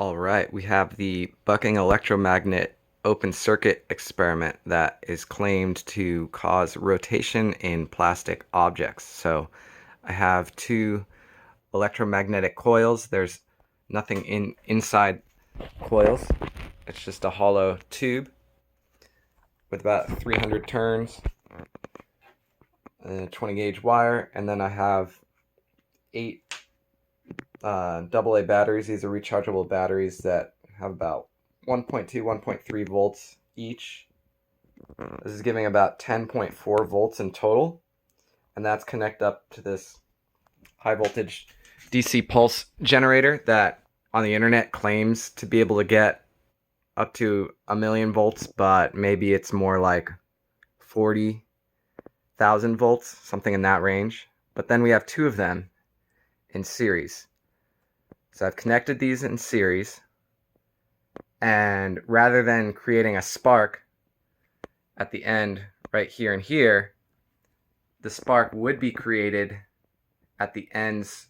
All right, we have the bucking electromagnet open circuit experiment that is claimed to cause rotation in plastic objects. So I have two electromagnetic coils. There's nothing inside coils. It's just a hollow tube with about 300 turns and a 20 gauge wire, and then I have 8 AA batteries. These are rechargeable batteries that have about 1.2, 1.3 volts each. This is giving about 10.4 volts in total, and that's connected up to this high voltage DC pulse generator that on the internet claims to be able to get up to 1,000,000 volts, but maybe it's more like 40,000 volts, something in that range. But then we have two of them in series. So I've connected these in series, and rather than creating a spark at the end right here and here, the spark would be created at the ends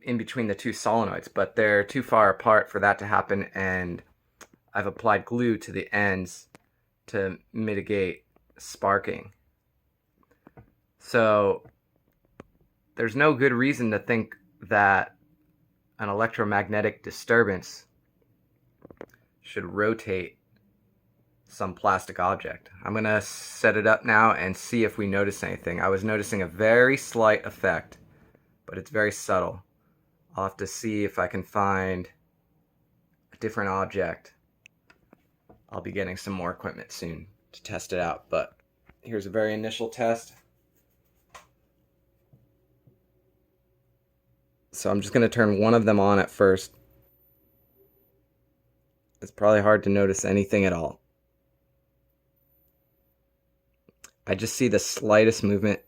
in between the two solenoids, but they're too far apart for that to happen, and I've applied glue to the ends to mitigate sparking. So there's no good reason to think that an electromagnetic disturbance should rotate some plastic object. I'm going to set it up now and see if we notice anything. I was noticing a very slight effect, but it's very subtle. I'll have to see if I can find a different object. I'll be getting some more equipment soon to test it out, but here's a very initial test. So I'm just going to turn one of them on at first. It's probably hard to notice anything at all. I just see the slightest movement,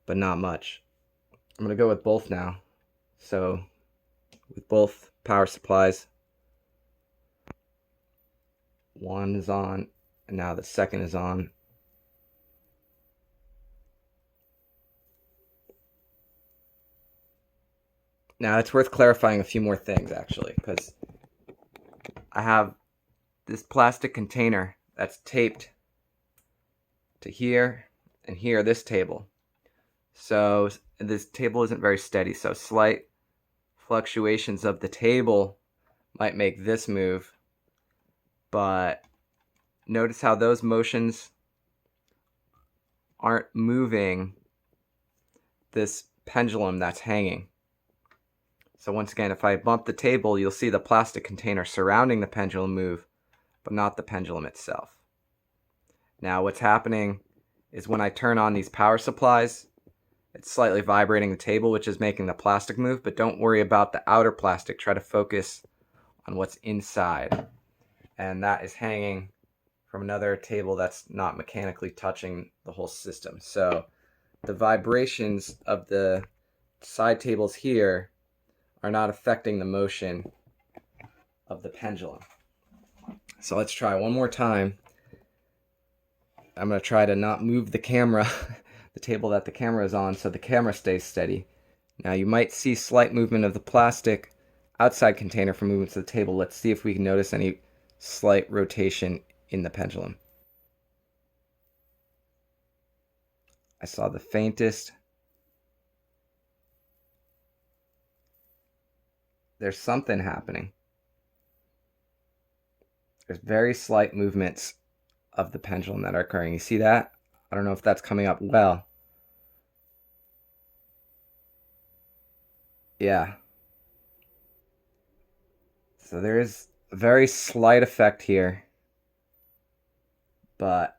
but not much. I'm going to go with both now. So with both power supplies, one is on, and now the second is on. Now, it's worth clarifying a few more things, actually, because I have this plastic container that's taped to here and here, this table. So this table isn't very steady, so slight fluctuations of the table might make this move, but notice how those motions aren't moving this pendulum that's hanging. So once again, if I bump the table, you'll see the plastic container surrounding the pendulum move, but not the pendulum itself. Now what's happening is when I turn on these power supplies, it's slightly vibrating the table, which is making the plastic move, but don't worry about the outer plastic. Try to focus on what's inside. And that is hanging from another table that's not mechanically touching the whole system. So the vibrations of the side tables here are not affecting the motion of the pendulum. So let's try one more time. I'm going to try to not move the camera, the table that the camera is on, so the camera stays steady. Now you might see slight movement of the plastic outside container from movement to the table. Let's see if we can notice any slight rotation in the pendulum. I saw the faintest. There's something happening. There's very slight movements of the pendulum that are occurring. You see that? I don't know if that's coming up well. Yeah. So there is a very slight effect here, but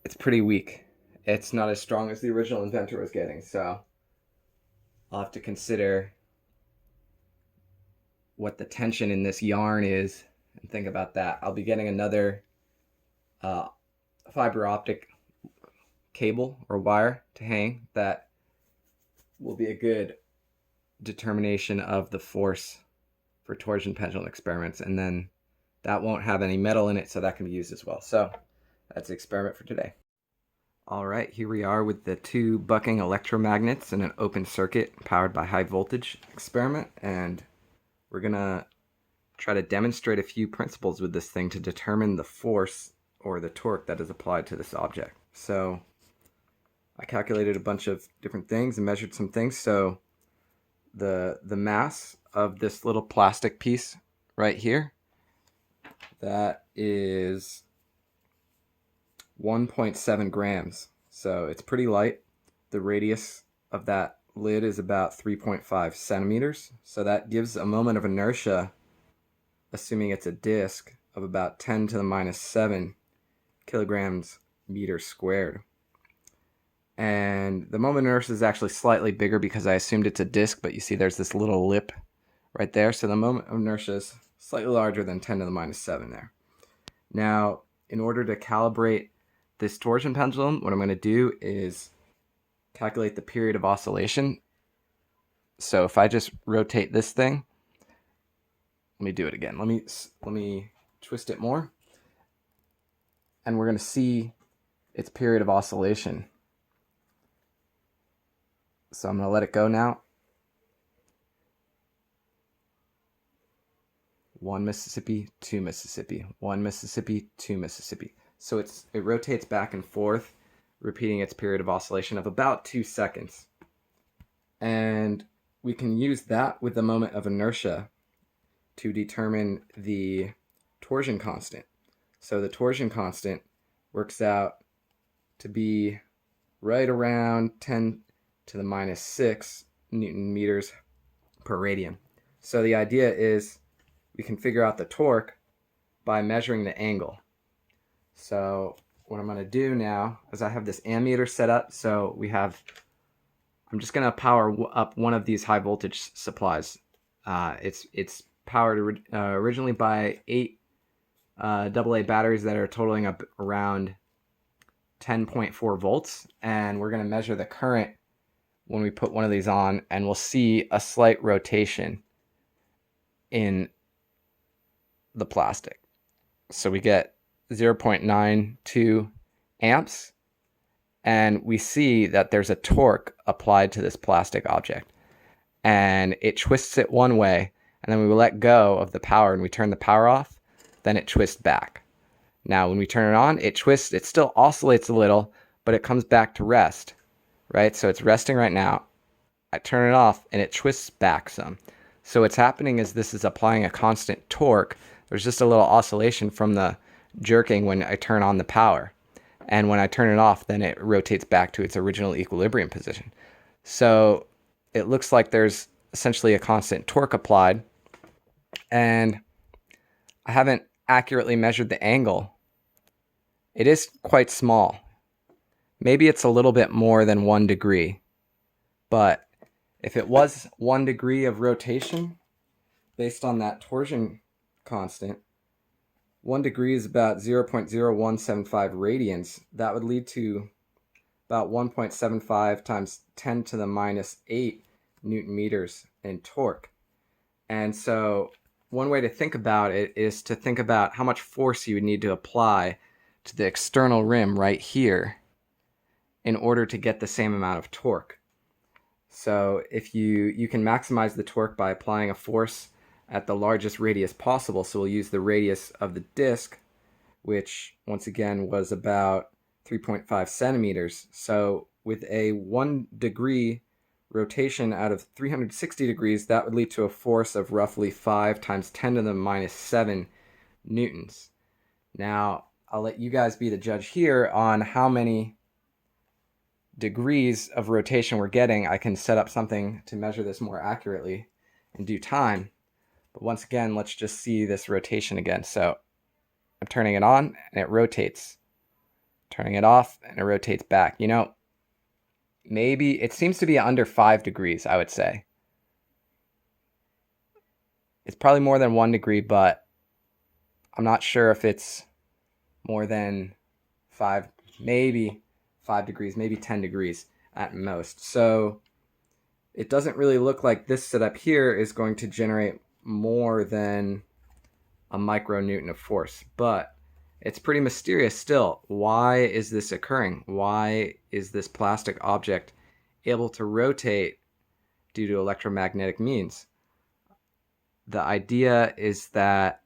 it's pretty weak. It's not as strong as the original inventor was getting, so I'll have to consider what the tension in this yarn is and think about that. I'll be getting another fiber optic cable or wire to hang that will be a good determination of the force for torsion pendulum experiments, and then that won't have any metal in it, so that can be used as well. So that's the experiment for today. Alright, here we are with the two bucking electromagnets in an open circuit powered by high voltage experiment, and we're gonna try to demonstrate a few principles with this thing to determine the force or the torque that is applied to this object. So I calculated a bunch of different things and measured some things. So the mass of this little plastic piece right here, that is 1.7 grams. So it's pretty light. The radius of that lid is about 3.5 centimeters. So that gives a moment of inertia, assuming it's a disk, of about 10 to the minus 7 kilograms meters squared. And the moment of inertia is actually slightly bigger because I assumed it's a disk, but you see there's this little lip right there. So the moment of inertia is slightly larger than 10 to the minus 7 there. Now, in order to calibrate this torsion pendulum, what I'm going to do is calculate the period of oscillation. So if I just rotate this thing, let me do it again. Let me twist it more, and we're going to see its period of oscillation. So I'm going to let it go now. 1 Mississippi, 2 Mississippi, 1 Mississippi, 2 Mississippi. So it rotates back and forth, repeating its period of oscillation of about 2 seconds. And we can use that with the moment of inertia to determine the torsion constant. So the torsion constant works out to be right around 10 to the minus 6 Newton meters per radian. So the idea is we can figure out the torque by measuring the angle. So what I'm going to do now is I have this ammeter set up. So I'm just going to power up one of these high voltage supplies. It's powered originally by 8 AA batteries that are totaling up around 10.4 volts. And we're going to measure the current when we put one of these on, and we'll see a slight rotation in the plastic. So we get 0.92 amps, and we see that there's a torque applied to this plastic object, and it twists it one way, and then we will let go of the power and we turn the power off, then it twists back. Now when we turn it on, it twists, it still oscillates a little, but it comes back to rest, right? So it's resting right now. I turn it off and it twists back some. So what's happening is this is applying a constant torque. There's just a little oscillation from the jerking when I turn on the power. And when I turn it off, then it rotates back to its original equilibrium position. So it looks like there's essentially a constant torque applied. And I haven't accurately measured the angle. It is quite small. Maybe it's a little bit more than 1 degree. But if it was 1 degree of rotation, based on that torsion constant, 1 degree is about 0.0175 radians. That would lead to about 1.75 times 10 to the minus 8 Newton meters in torque. And so one way to think about it is to think about how much force you would need to apply to the external rim right here in order to get the same amount of torque. So if you can maximize the torque by applying a force at the largest radius possible. So we'll use the radius of the disk, which once again was about 3.5 centimeters. So with a 1 degree rotation out of 360 degrees, that would lead to a force of roughly 5 times 10 to the minus 7 newtons. Now, I'll let you guys be the judge here on how many degrees of rotation we're getting. I can set up something to measure this more accurately in due time. But once again, let's just see this rotation again. So I'm turning it on and it rotates. Turning it off and it rotates back. You know, maybe it seems to be under 5 degrees, I would say. It's probably more than 1 degree, but I'm not sure if it's more than 5, maybe 5 degrees, maybe 10 degrees at most. So it doesn't really look like this setup here is going to generate more than a micronewton of force. But It's pretty mysterious still. Why is this occurring? Why is this plastic object able to rotate due to electromagnetic means? The idea is that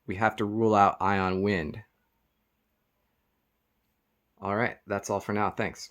we have to rule out ion wind. All right, that's all for now. Thanks.